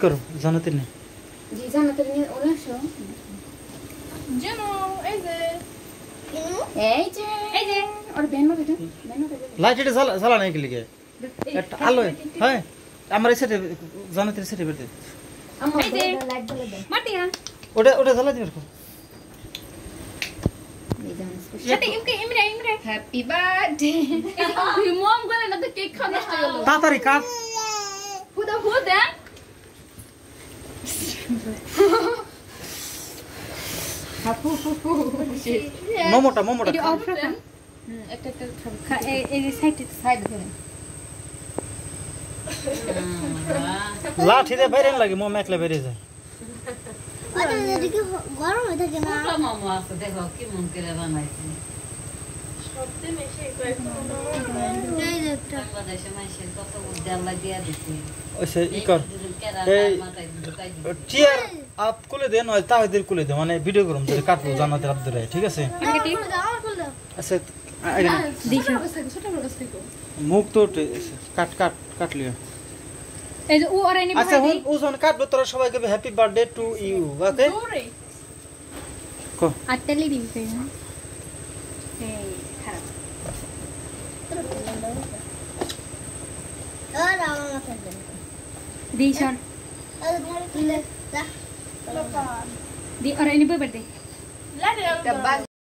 करो জানাতে নেই জি জানাতে নিয়ে ওরা আসো জানো এই যে और बहन में बैठो লাইট এটা জ্বালা নাই কি লিগে একটা আলো হ্যাঁ আমার এই সাইডে জানাতে সাইডে বেরতে अम्मा এই যে लाइट जला दे মাটিয়া ওটা জ্বালা দিবে কো ये जान स्पेशल সাথে ইমরে हैप्पी बर्थडे মম গলে না তো কেক খাওয়া নষ্ট হয়ে গেল তাড়াতাড়ি কাট হুদা हापू फुफू মোমোটা এটা অফ রাখেন একটা একটা এই সাইড ধরে লাঠি দে বাইরে লাগে মোম একলা বেরিয়ে যায় আরে এদিকে গরম হয়ে থাকে না ছোট মামা আছে দেখো কি মন করে বানাইছে সবতে মেশে কয়েকটা এই যে একটা বাংলাদেশে মাইশের কত উদ্যালা দিয়া দিছে ওইসে ই কর এই চেয়ার আপ কুলে দেন ওই তাহিদের কুলে দে মানে ভিডিও করুম ধরে কাটবো জানাতে রাত ধরে ঠিক আছে আমার ফুল দাও আচ্ছা আগে ছোট বড় থেকে মুখ তো কাট লিও এই যে ও আরাইনি আচ্ছা হুন ওজন কাটবো তোরা সবাইকে হ্যাপি বার্থডে টু ইউ ওকে দৌড়ে কো আটটালি দিবি তাই না এই খারাপ আর আমার মাথায় দেন দিশন আর তুলে দা দি আরাইনি বার্থডে डब्बा